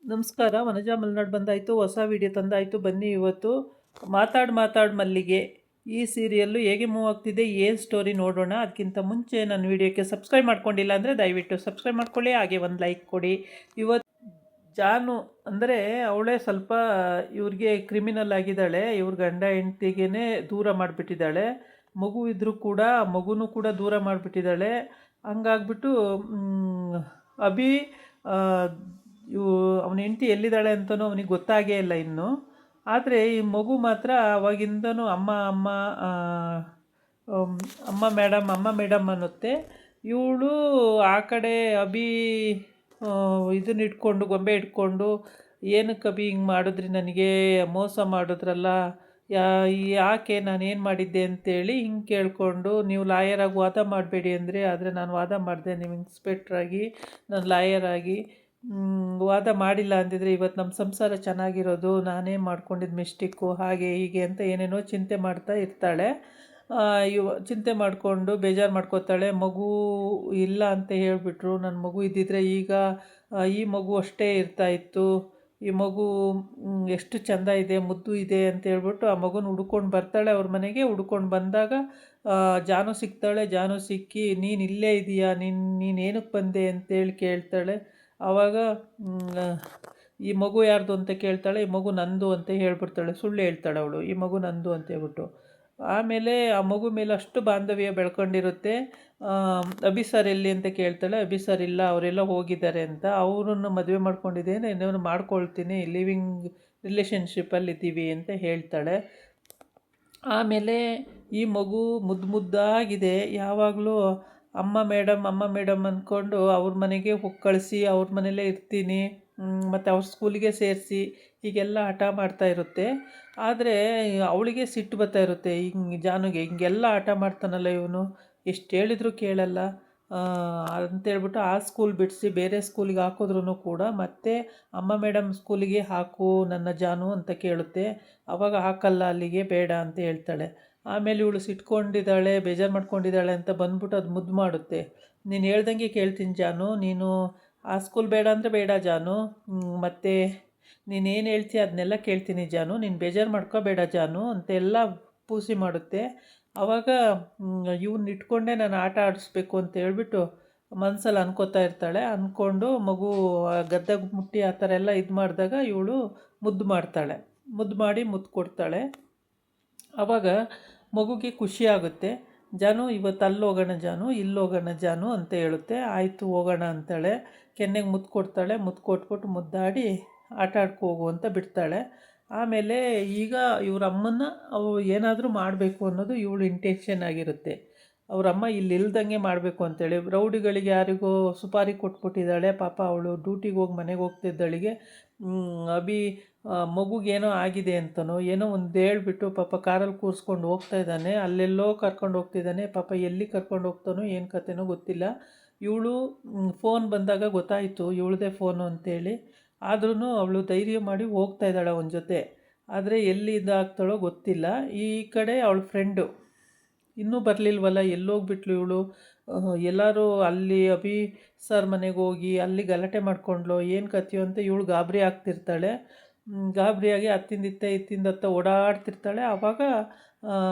ನಮಸ್ಕಾರ. ವನಜಾ ಮಲ್ನಾಡ್ ಬಂದಾಯಿತು, ಹೊಸ ವಿಡಿಯೋ ತಂದಾಯಿತು. ಬನ್ನಿ ಇವತ್ತು ಮಾತಾಡ್ ಮಲ್ಲಿಗೆ ಈ ಸೀರಿಯಲ್ಲು ಹೇಗೆ ಮೂವ್ ಆಗ್ತಿದೆ, ಏನು ಸ್ಟೋರಿ ನೋಡೋಣ. ಅದಕ್ಕಿಂತ ಮುಂಚೆ ನನ್ನ ವಿಡಿಯೋಕ್ಕೆ ಸಬ್ಸ್ಕ್ರೈಬ್ ಮಾಡ್ಕೊಂಡಿಲ್ಲ ಅಂದರೆ ದಯವಿಟ್ಟು ಸಬ್ಸ್ಕ್ರೈಬ್ ಮಾಡ್ಕೊಳ್ಳಿ, ಹಾಗೆ ಒಂದು ಲೈಕ್ ಕೊಡಿ. ಇವತ್ತು ಜಾನು ಅಂದರೆ ಅವಳೇ ಸ್ವಲ್ಪ ಇವ್ರಿಗೆ ಕ್ರಿಮಿನಲ್ ಆಗಿದ್ದಾಳೆ. ಇವ್ರ ಗಂಡ ಹೆಂಡ್ತಿಗೇ ದೂರ ಮಾಡಿಬಿಟ್ಟಿದ್ದಾಳೆ. ಮಗು ಇದ್ದರೂ ಕೂಡ ಮಗುನೂ ಕೂಡ ದೂರ ಮಾಡಿಬಿಟ್ಟಿದ್ದಾಳೆ. ಹಂಗಾಗ್ಬಿಟ್ಟು ಅಭಿ ಇವು ಅವನ ಹೆಂಡತಿ ಎಲ್ಲಿದ್ದಾಳೆ ಅಂತಲೂ ಅವನಿಗೆ ಗೊತ್ತಾಗೇ ಇಲ್ಲ ಇನ್ನು. ಆದರೆ ಈ ಮಗು ಮಾತ್ರ ಅವಾಗಿಂದನೂ ಅಮ್ಮ ಅಮ್ಮ ಅಮ್ಮ ಮೇಡಮ್ ಅನ್ನುತ್ತೆ. ಇವಳು ಆ ಕಡೆ ಅಭಿ ಇದನ್ನ ಇಟ್ಕೊಂಡು ಗೊಂಬೆ ಇಟ್ಕೊಂಡು, ಏನಕ್ಕೆ ಅಭಿ ಹಿಂಗೆ ಮಾಡಿದ್ರಿ, ನನಗೆ ಮೋಸ ಮಾಡಿದ್ರಲ್ಲ, ಯಾಕೆ ನಾನೇನು ಮಾಡಿದ್ದೆ ಅಂತೇಳಿ ಹಿಂಗೆ ಕೇಳಿಕೊಂಡು, ನೀವು ಲಾಯರಾಗಿ ವಾದ ಮಾಡಬೇಡಿ ಅಂದರೆ, ಆದರೆ ನಾನು ವಾದ ಮಾಡಿದೆ, ನೀವು ಇನ್ಸ್ಪೆಕ್ಟ್ರಾಗಿ ನಾನು ಲಾಯರಾಗಿ ವಾದ ಮಾಡಿಲ್ಲ ಅಂದಿದ್ರೆ ಇವತ್ತು ನಮ್ಮ ಸಂಸಾರ ಚೆನ್ನಾಗಿರೋದು, ನಾನೇ ಮಾಡ್ಕೊಂಡಿದ್ದು ಮಿಸ್ಟೇಕು, ಹಾಗೆ ಹೀಗೆ ಅಂತ ಏನೇನೋ ಚಿಂತೆ ಮಾಡ್ತಾ ಇರ್ತಾಳೆ. ಚಿಂತೆ ಮಾಡಿಕೊಂಡು ಬೇಜಾರು ಮಾಡ್ಕೋತಾಳೆ. ಮಗು ಇಲ್ಲ ಅಂತ ಹೇಳಿಬಿಟ್ರು, ನನ್ನ ಮಗು ಇದ್ದಿದ್ರೆ ಈಗ ಈ ಮಗು ಅಷ್ಟೇ ಇರ್ತಾಯಿತ್ತು, ಈ ಮಗು ಎಷ್ಟು ಚೆಂದ ಇದೆ, ಮುದ್ದು ಇದೆ ಅಂತ ಹೇಳ್ಬಿಟ್ಟು ಆ ಮಗುನ ಹುಡ್ಕೊಂಡು ಬರ್ತಾಳೆ ಅವ್ರ ಮನೆಗೆ. ಹುಡ್ಕೊಂಡು ಬಂದಾಗ ಜಾನು ಸಿಗ್ತಾಳೆ. ಜಾನು ಸಿಕ್ಕಿ, ನೀನು ಇಲ್ಲೇ ಇದೆಯಾ, ನೀನೇನಕ್ಕೆ ಬಂದೆ ಅಂತೇಳಿ ಕೇಳ್ತಾಳೆ. ಆವಾಗ ಈ ಮಗು ಯಾರ್ದು ಅಂತ ಕೇಳ್ತಾಳೆ. ಈ ಮಗು ನಂದು ಅಂತ ಹೇಳ್ಬಿಡ್ತಾಳೆ, ಸುಳ್ಳು ಹೇಳ್ತಾಳೆ ಅವಳು, ಈ ಮಗು ನಂದು ಅಂತ ಹೇಳ್ಬಿಟ್ಟು. ಆಮೇಲೆ ಆ ಮಗು ಮೇಲೆ ಅಷ್ಟು ಬಾಂಧವ್ಯ ಬೆಳ್ಕೊಂಡಿರುತ್ತೆ. ಅಭಿ ಸರ್ ಎಲ್ಲಿ ಅಂತ ಕೇಳ್ತಾಳೆ. ಅಭಿ ಸರ್ ಇಲ್ಲ, ಅವರೆಲ್ಲ ಹೋಗಿದ್ದಾರೆ ಅಂತ. ಅವರನ್ನು ಮದುವೆ ಮಾಡ್ಕೊಂಡಿದ್ದೇನೆ, ಇನ್ನೇನು ಮಾಡ್ಕೊಳ್ತೀನಿ, ಲಿವಿಂಗ್ ರಿಲೇಷನ್ಶಿಪ್ಪಲ್ಲಿದ್ದೀವಿ ಅಂತ ಹೇಳ್ತಾಳೆ. ಆಮೇಲೆ ಈ ಮಗು ಮುದ್ದಾಗಿದೆ. ಯಾವಾಗಲೂ ಅಮ್ಮ ಮೇಡಮ್ ಅಂದ್ಕೊಂಡು ಅವ್ರ ಮನೆಗೆ ಹೋಗಿ ಕಳಿಸಿ, ಅವ್ರ ಮನೆಯಲ್ಲೇ ಇರ್ತೀನಿ, ಮತ್ತು ಅವ್ರ ಸ್ಕೂಲಿಗೆ ಸೇರಿಸಿ ಹೀಗೆಲ್ಲ ಹಠ ಮಾಡ್ತಾ ಇರುತ್ತೆ. ಆದರೆ ಅವಳಿಗೆ ಸಿಟ್ಟು ಬರ್ತಾ ಇರುತ್ತೆ, ಹಿಂಗೆ ಜಾನುಗೆ ಹಿಂಗೆಲ್ಲ ಹಠ ಮಾಡ್ತಾನಲ್ಲ ಇವನು, ಎಷ್ಟು ಹೇಳಿದ್ರು ಕೇಳಲ್ಲ ಅಂತೇಳ್ಬಿಟ್ಟು ಆ ಸ್ಕೂಲ್ ಬಿಡಿಸಿ ಬೇರೆ ಸ್ಕೂಲಿಗೆ ಹಾಕಿದ್ರೂ ಕೂಡ ಮತ್ತೆ ಅಮ್ಮ ಮೇಡಮ್ ಸ್ಕೂಲಿಗೆ ಹಾಕು ನನ್ನ ಜಾನು ಅಂತ ಕೇಳುತ್ತೆ. ಆವಾಗ ಹಾಕಲ್ಲ, ಅಲ್ಲಿಗೆ ಬೇಡ ಅಂತ ಹೇಳ್ತಾಳೆ. ಆಮೇಲೆ ಇವಳು ಸಿಟ್ಕೊಂಡಿದ್ದಾಳೆ, ಬೇಜಾರು ಮಾಡ್ಕೊಂಡಿದ್ದಾಳೆ ಅಂತ ಬಂದ್ಬಿಟ್ಟು ಅದು ಮುದ್ದು ಮಾಡುತ್ತೆ. ನೀನು ಹೇಳ್ದಂಗೆ ಕೇಳ್ತೀನಿ ಜಾನು, ನೀನು ಆ ಸ್ಕೂಲ್ ಬೇಡ ಅಂದರೆ ಬೇಡ ಜಾನು, ಮತ್ತು ನೀನೇನು ಹೇಳ್ತೀಯ ಅದನ್ನೆಲ್ಲ ಕೇಳ್ತೀನಿ ಜಾನು, ನೀನು ಬೇಜಾರು ಮಾಡ್ಕೋಬೇಡ ಜಾನು ಅಂತೆಲ್ಲ ಪೂಸಿ ಮಾಡುತ್ತೆ. ಆವಾಗ ಇವ್ನ ಇಟ್ಕೊಂಡೇ ನಾನು ಆಟ ಆಡಿಸ್ಬೇಕು ಅಂತ ಹೇಳ್ಬಿಟ್ಟು ಮನಸ್ಸಲ್ಲಿ ಅನ್ಕೋತಾ ಇರ್ತಾಳೆ. ಅಂದ್ಕೊಂಡು ಮಗು ಗದ್ದೆಗೆ ಮುಟ್ಟಿ ಆ ಥರ ಎಲ್ಲ ಇದು ಮಾಡಿದಾಗ ಇವಳು ಮುದ್ದು ಮಾಡ್ತಾಳೆ. ಮುದ್ದು ಮಾಡಿ ಮುದ್ದು ಕೊಡ್ತಾಳೆ. ಆವಾಗ ಮಗುಗೆ ಖುಷಿ ಆಗುತ್ತೆ. ಜಾನು ಇವತ್ತು ಅಲ್ಲಿ ಹೋಗೋಣ ಜಾನು, ಇಲ್ಲಿ ಹೋಗೋಣ ಜಾನು ಅಂತ ಹೇಳುತ್ತೆ. ಆಯಿತು ಹೋಗೋಣ ಅಂತಾಳೆ. ಕೆನ್ನೆಗೆ ಮುದ್ದು ಕೊಡ್ತಾಳೆ. ಮುದ್ದು ಕೊಟ್ಬಿಟ್ಟು ಮುದ್ದಾಡಿ ಆಟ ಹೋಗು ಅಂತ ಬಿಡ್ತಾಳೆ. ಆಮೇಲೆ ಈಗ ಇವ್ರ ಅಮ್ಮನ್ನ ಅವು ಏನಾದರೂ ಮಾಡಬೇಕು ಅನ್ನೋದು ಇವಳು ಇಂಟೆನ್ಷನ್ ಆಗಿರುತ್ತೆ. ಅವರಮ್ಮ ಇಲ್ಲಿ ಇಲ್ದಂಗೆ ಮಾಡಬೇಕು ಅಂತೇಳಿ ರೌಡಿಗಳಿಗೆ ಯಾರಿಗೋ ಸುಪಾರಿ ಕೊಟ್ಬಿಟ್ಟಿದ್ದಾಳೆ. ಪಾಪ ಅವಳು ಡ್ಯೂಟಿಗೆ ಹೋಗಿ ಮನೆಗೆ ಹೋಗ್ತಿದ್ದಳಿಗೆ ಅಭಿ ಮಗುಗೇನೋ ಆಗಿದೆ ಅಂತನೋ ಏನೋ ಒಂದು ಹೇಳ್ಬಿಟ್ಟು ಪಾಪ ಕಾರಲ್ಲಿ ಕೂರಿಸ್ಕೊಂಡು ಹೋಗ್ತಾ ಇದ್ದಾನೆ. ಅಲ್ಲೆಲ್ಲೋ ಕರ್ಕೊಂಡು ಹೋಗ್ತಿದ್ದಾನೆ. ಪಾಪ ಎಲ್ಲಿ ಕರ್ಕೊಂಡು ಹೋಗ್ತಾನೋ ಏನು ಕತೆನೋ ಗೊತ್ತಿಲ್ಲ. ಇವಳು ಫೋನ್ ಬಂದಾಗ ಗೊತ್ತಾಯಿತು ಇವಳದೇ ಫೋನು ಅಂತೇಳಿ. ಆದ್ರೂ ಅವಳು ಧೈರ್ಯ ಮಾಡಿ ಹೋಗ್ತಾ ಇದ್ದಾಳೆ ಅವನ ಜೊತೆ. ಆದರೆ ಎಲ್ಲಿ ಇದಾಗ್ತಾಳೋ ಗೊತ್ತಿಲ್ಲ. ಈ ಕಡೆ ಅವಳ ಫ್ರೆಂಡು ಇನ್ನೂ ಬರಲಿಲ್ವಲ್ಲ, ಎಲ್ಲೋಗ್ಬಿಟ್ಲು ಇವಳು, ಎಲ್ಲರೂ ಅಲ್ಲಿ ಅಭಿ ಸರ್ ಮನೆಗೆ ಹೋಗಿ ಅಲ್ಲಿ ಗಲಾಟೆ ಮಾಡ್ಕೊಂಡ್ಲು, ಏನು ಕಥೆಯೋ ಅಂತ ಇವಳು ಗಾಬರಿ ಆಗ್ತಿರ್ತಾಳೆ. ಗಾಬರಿಯಾಗಿ ಇತ್ತಿಂದತ್ತ ಓಡಾಡ್ತಿರ್ತಾಳೆ. ಆವಾಗ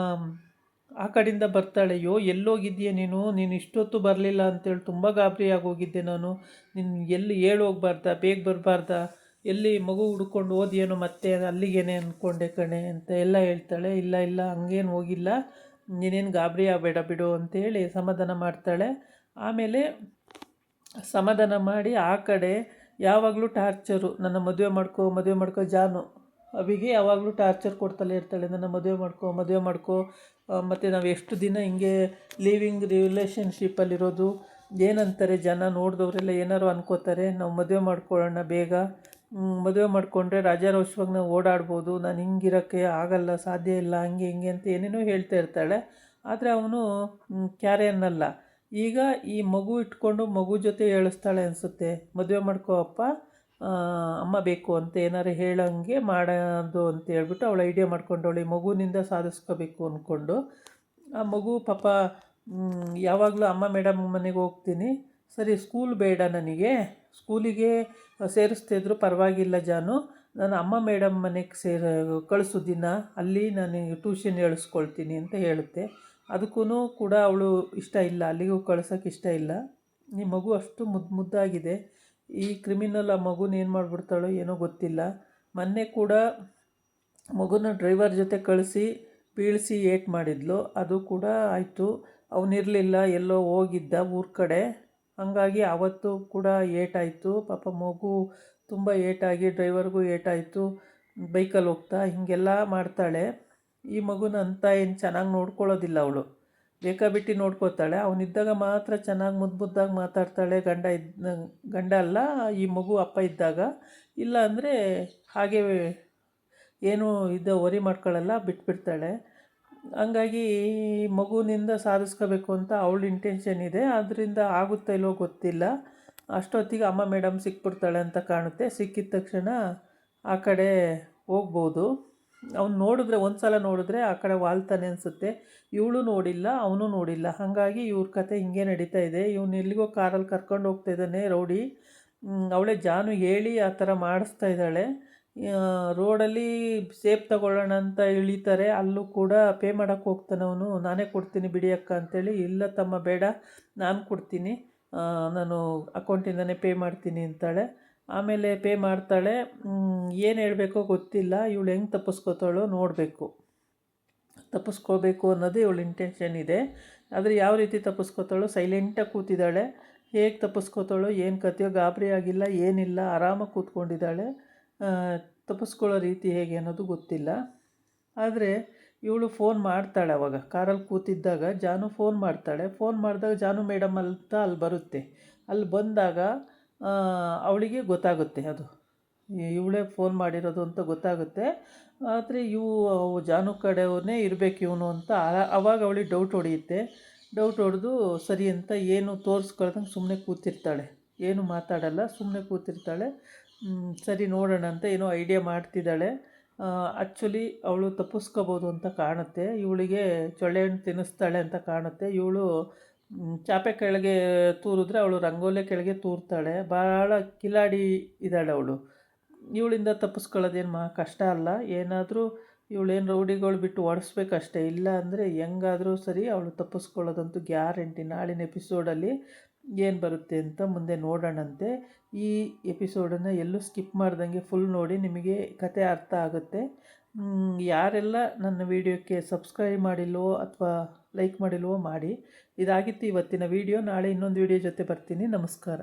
ಆ ಕಡೆಯಿಂದ ಬರ್ತಾಳೆ. ಅಯ್ಯೋ ಎಲ್ಲೋಗಿದ್ದೀಯ ನೀನು ಇಷ್ಟೊತ್ತು ಬರಲಿಲ್ಲ ಅಂತೇಳಿ ತುಂಬ ಗಾಬರಿಯಾಗಿ ಹೋಗಿದ್ದೆ ನಾನು, ನೀನು ಎಲ್ಲಿ ಹೋಗ್ಬಾರ್ದಾ, ಬೇಗ ಬರಬಾರ್ದಾ, ಎಲ್ಲಿ ಮಗು ಹುಡ್ಕೊಂಡು ಓದಿಯೇನೋ ಮತ್ತೆ ಅಲ್ಲಿಗೇನೆ ಅಂದ್ಕೊಂಡೆ ಕಣೆ ಅಂತ ಎಲ್ಲ ಹೇಳ್ತಾಳೆ. ಇಲ್ಲ ಹಂಗೇನು ಹೋಗಿಲ್ಲ, ನೀನೇನು ಗಾಬರಿ ಆಗಬೇಡ ಬಿಡು ಅಂತೇಳಿ ಸಮಾಧಾನ ಮಾಡ್ತಾಳೆ. ಆಮೇಲೆ ಸಮಾಧಾನ ಮಾಡಿ ಆ ಕಡೆ ಯಾವಾಗಲೂ ಟಾರ್ಚರು, ನನ್ನ ಮದುವೆ ಮಾಡ್ಕೋ ಜಾನು ಅವಿಗೆ ಯಾವಾಗಲೂ ಟಾರ್ಚರ್ ಕೊಡ್ತಲೇ ಇರ್ತಾಳೆ, ನನ್ನ ಮದುವೆ ಮಾಡ್ಕೋ ಮತ್ತು ನಾವು ಎಷ್ಟು ದಿನ ಹಿಂಗೆ ಲಿವಿಂಗ್ ರಿಲೇಷನ್ಶಿಪ್ಪಲ್ಲಿರೋದು, ಏನಂತಾರೆ ಜನ ನೋಡಿದವರೆಲ್ಲ ಏನಾರು ಅನ್ಕೋತಾರೆ, ನಾವು ಮದುವೆ ಮಾಡ್ಕೊಳ್ಳೋಣ ಬೇಗ, ಮದುವೆ ಮಾಡಿಕೊಂಡ್ರೆ ರಾಜಾರೋಷವಾಗಿ ನಾವು ಓಡಾಡ್ಬೋದು, ನಾನು ಹಿಂಗಿರೋಕ್ಕೆ ಆಗಲ್ಲ, ಸಾಧ್ಯ ಇಲ್ಲ, ಹಂಗೆ ಹಿಂಗೆ ಅಂತ ಏನೇನೋ ಹೇಳ್ತಾ ಇರ್ತಾಳೆ. ಆದರೆ ಅವನು ಕ್ಯಾರೆ ಅನ್ನಲ್ಲ. ಈಗ ಈ ಮಗು ಇಟ್ಕೊಂಡು ಮಗು ಜೊತೆ ಹೇಳಿಸ್ತಾಳೆ ಅನಿಸುತ್ತೆ, ಮದುವೆ ಮಾಡ್ಕೋ ಅಪ್ಪ, ಅಮ್ಮ ಬೇಕು ಅಂತ ಏನಾರು ಹೇಳೋಂಗೆ ಮಾಡೋದು ಅಂತ ಹೇಳ್ಬಿಟ್ಟು ಅವಳು ಐಡಿಯಾ ಮಾಡ್ಕೊಂಡವಳು ಈ ಮಗುವಿನಿಂದ ಸಾಧಿಸ್ಕೋಬೇಕು ಅಂದ್ಕೊಂಡು. ಆ ಮಗು ಪಾಪ ಯಾವಾಗಲೂ ಅಮ್ಮ ಮೇಡಮ್ ಮನೆಗೆ ಹೋಗ್ತೀನಿ, ಸರಿ ಸ್ಕೂಲ್ ಬೇಡ ನನಗೆ, ಸ್ಕೂಲಿಗೆ ಸೇರಿಸ್ತಿದ್ರು ಪರವಾಗಿಲ್ಲ ಜಾನು, ನಾನು ಅಮ್ಮ ಮೇಡಮ್ ಮನೆಗೆ ಕಳಿಸು ದಿನ, ಅಲ್ಲಿ ನಾನು ಟ್ಯೂಷನ್ ಹೇಳಿಸ್ಕೊಳ್ತೀನಿ ಅಂತ ಹೇಳುತ್ತೆ. ಅದಕ್ಕೂ ಕೂಡ ಅವಳು ಇಷ್ಟ ಇಲ್ಲ, ಅಲ್ಲಿಗೂ ಕಳ್ಸೋಕ್ಕೆ ಇಷ್ಟ ಇಲ್ಲ. ಈ ಮಗು ಅಷ್ಟು ಮುದ್ದಾಗಿದೆ. ಈ ಕ್ರಿಮಿನಲ್ ಆ ಮಗುನ ಏನು ಮಾಡಿಬಿಡ್ತಾಳೋ ಏನೋ ಗೊತ್ತಿಲ್ಲ. ಮೊನ್ನೆ ಕೂಡ ಮಗುನ ಡ್ರೈವರ್ ಜೊತೆ ಕಳಿಸಿ ಬೀಳಿಸಿ ಏಟ್ ಮಾಡಿದ್ಲು, ಅದು ಕೂಡ ಆಯಿತು. ಅವನಿರಲಿಲ್ಲ, ಎಲ್ಲೋ ಹೋಗಿದ್ದ ಊರ ಕಡೆ, ಹಾಗಾಗಿ ಆವತ್ತು ಕೂಡ ಏಟಾಯಿತು. ಪಾಪ ಮಗು ತುಂಬ ಏಟಾಗಿ ಡ್ರೈವರ್ಗೂ ಏಟಾಯಿತು. ಬೈಕಲ್ಲಿ ಹೋಗ್ತಾ ಹೀಗೆಲ್ಲ ಮಾಡ್ತಾಳೆ. ಈ ಮಗುನ ಅಂತ ಏನು ಚೆನ್ನಾಗಿ ನೋಡ್ಕೊಳ್ಳೋದಿಲ್ಲ ಅವಳು, ಬೇಕಾಬಿಟ್ಟು ನೋಡ್ಕೋತಾಳೆ. ಅವನಿದ್ದಾಗ ಮಾತ್ರ ಚೆನ್ನಾಗಿ ಮುದ್ದಾಗಿ ಮಾತಾಡ್ತಾಳೆ. ಗಂಡ ಅಲ್ಲ, ಈ ಮಗು ಅಪ್ಪ ಇದ್ದಾಗ. ಇಲ್ಲ ಅಂದರೆ ಹಾಗೆ ಏನು ವರಿ ಮಾಡ್ಕೊಳ್ಳಲ್ಲ, ಬಿಟ್ಬಿಡ್ತಾಳೆ. ಹಂಗಾಗಿ ಈ ಮಗುವಿನಿಂದ ಸಾಧಿಸ್ಕೋಬೇಕು ಅಂತ ಅವಳ ಇಂಟೆನ್ಷನ್ ಇದೆ. ಅದರಿಂದ ಆಗುತ್ತಾ ಇಲ್ಲೋ ಗೊತ್ತಿಲ್ಲ. ಅಷ್ಟೊತ್ತಿಗೆ ಅಮ್ಮ ಮೇಡಮ್ ಸಿಕ್ಬಿಡ್ತಾಳೆ ಅಂತ ಕಾಣುತ್ತೆ. ಸಿಕ್ಕಿದ ತಕ್ಷಣ ಆ ಕಡೆ ಹೋಗ್ಬೋದು. ಅವ್ನು ನೋಡಿದ್ರೆ, ಒಂದು ಸಲ ನೋಡಿದ್ರೆ ಆ ಕಡೆ ವಾಲ್ತಾನೆ ಅನಿಸುತ್ತೆ. ಇವಳು ನೋಡಿಲ್ಲ, ಅವನು ನೋಡಿಲ್ಲ. ಹಾಗಾಗಿ ಇವ್ರ ಕತೆ ಹಿಂಗೆ ನಡೀತಾ ಇದೆ. ಇವನು ಎಲ್ಲಿಗೋ ಕಾರಲ್ಲಿ ಕರ್ಕೊಂಡು ಹೋಗ್ತಾ ಇದ್ದಾನೆ ರೌಡಿ. ಅವಳೇ ಜಾನು ಹೇಳಿ ಆ ಥರ ಮಾಡಿಸ್ತಾ ಇದ್ದಾಳೆ. ರೋಡಲ್ಲಿ ಸೇಬ್ ತಗೊಳ್ಳೋಣ ಅಂತ ಇಳಿತಾರೆ. ಅಲ್ಲೂ ಕೂಡ ಪೇ ಮಾಡೋಕ್ಕೆ ಹೋಗ್ತಾನೆ ಅವನು. ನಾನೇ ಕೊಡ್ತೀನಿ ಬಿಡಿ ಅಕ್ಕ ಅಂತೇಳಿ. ಇಲ್ಲ ತಮ್ಮ ಬೇಡ, ನಾನು ಕೊಡ್ತೀನಿ, ನಾನು ಅಕೌಂಟಿಂದನೇ ಪೇ ಮಾಡ್ತೀನಿ ಅಂತಾಳೆ. ಆಮೇಲೆ ಪೇ ಮಾಡ್ತಾಳೆ. ಏನು ಹೇಳಬೇಕೋ ಗೊತ್ತಿಲ್ಲ. ಇವಳು ಹೆಂಗೆ ತಪ್ಪಿಸ್ಕೋತಾಳೋ ನೋಡಬೇಕು. ತಪ್ಪಿಸ್ಕೋಬೇಕು ಅನ್ನೋದು ಇವಳು ಇಂಟೆನ್ಷನ್ ಇದೆ. ಆದರೆ ಯಾವ ರೀತಿ ತಪ್ಪಿಸ್ಕೋತಾಳೋ, ಸೈಲೆಂಟಾಗಿ ಕೂತಿದ್ದಾಳೆ. ಹೇಗೆ ತಪ್ಪಿಸ್ಕೋತಾಳೋ ಏನು ಕಥೆಯೋ, ಗಾಬರಿ ಆಗಿಲ್ಲ, ಏನಿಲ್ಲ, ಆರಾಮಾಗಿ ಕೂತ್ಕೊಂಡಿದ್ದಾಳೆ. ತಪ್ಪಿಸ್ಕೊಳ್ಳೋ ರೀತಿ ಹೇಗೆ ಅನ್ನೋದು ಗೊತ್ತಿಲ್ಲ. ಆದರೆ ಇವಳು ಫೋನ್ ಮಾಡ್ತಾಳೆ. ಅವಾಗ ಕಾರಲ್ಲಿ ಕೂತಿದ್ದಾಗ ಜಾನು ಫೋನ್ ಮಾಡ್ತಾಳೆ. ಫೋನ್ ಮಾಡಿದಾಗ ಜಾನು ಮೇಡಮ್ ಅಂತ ಅಲ್ಲಿ ಬರುತ್ತೆ. ಅಲ್ಲಿ ಬಂದಾಗ ಅವಳಿಗೆ ಗೊತ್ತಾಗುತ್ತೆ, ಅದು ಇವಳೇ ಫೋನ್ ಮಾಡಿರೋದು ಅಂತ ಗೊತ್ತಾಗುತ್ತೆ. ಆದರೆ ಜಾನು ಕಡೆಯವನೇ ಇರಬೇಕು ಇವನು ಅಂತ. ಆವಾಗ ಅವಳಿಗೆ ಡೌಟ್ ಹೊಡೆಯುತ್ತೆ. ಡೌಟ್ ಹೊಡೆದು ಸರಿ ಅಂತ ಏನು ತೋರಿಸ್ಕೊಳ್ದಂಗೆ ಸುಮ್ಮನೆ ಕೂತಿರ್ತಾಳೆ. ಏನು ಮಾತಾಡಲ್ಲ, ಸುಮ್ಮನೆ ಕೂತಿರ್ತಾಳೆ. ಸರಿ ನೋಡೋಣ ಅಂತ ಏನೋ ಐಡಿಯಾ ಮಾಡ್ತಿದ್ದಾಳೆ. ಆ್ಯಕ್ಚುಲಿ ಅವಳು ತಪ್ಪಿಸ್ಕೋಬೋದು ಅಂತ ಕಾಣುತ್ತೆ. ಇವಳಿಗೆ ಚೊಳ್ಳೆ ಹಣ್ಣು ತಿನ್ನಿಸ್ತಾಳೆ ಅಂತ ಕಾಣುತ್ತೆ. ಇವಳು ಚಾಪೆ ಕೆಳಗೆ ತೂರಿದ್ರೆ ಅವಳು ರಂಗೋಲೆ ಕೆಳಗೆ ತೂರ್ತಾಳೆ. ಭಾಳ ಕಿಲಾಡಿ ಇದ್ದಾಳೆ ಅವಳು. ಇವಳಿಂದ ತಪ್ಪಿಸ್ಕೊಳ್ಳೋದೇನು ಕಷ್ಟ ಅಲ್ಲ. ಏನಾದರೂ ಇವಳೇನು ರೌಡಿಗಳು ಬಿಟ್ಟು ಓಡಿಸ್ಬೇಕಷ್ಟೇ. ಇಲ್ಲ ಅಂದರೆ ಹೆಂಗಾದರೂ ಸರಿ ಅವಳು ತಪ್ಪಿಸ್ಕೊಳ್ಳೋದಂತೂ ಗ್ಯಾರಂಟಿ. ನಾಳಿನ ಎಪಿಸೋಡಲ್ಲಿ ಏನು ಬರುತ್ತೆ ಅಂತ ಮುಂದೆ ನೋಡೋಣಂತೆ. ಈ ಎಪಿಸೋಡನ್ನು ಎಲ್ಲೂ ಸ್ಕಿಪ್ ಮಾಡ್ದಂಗೆ ಫುಲ್ ನೋಡಿ, ನಿಮಗೆ ಕತೆ ಅರ್ಥ ಆಗುತ್ತೆ. ಯಾರೆಲ್ಲ ನನ್ನ ವಿಡಿಯೋಕ್ಕೆ ಸಬ್ಸ್ಕ್ರೈಬ್ ಮಾಡಿಲ್ವೋ ಅಥವಾ ಲೈಕ್ ಮಾಡಿಲ್ವೋ ಮಾಡಿ. ಇದಾಗಿತ್ತು ಇವತ್ತಿನ ವಿಡಿಯೋ. ನಾಳೆ ಇನ್ನೊಂದು ವಿಡಿಯೋ ಜೊತೆ ಬರ್ತೀನಿ. ನಮಸ್ಕಾರ.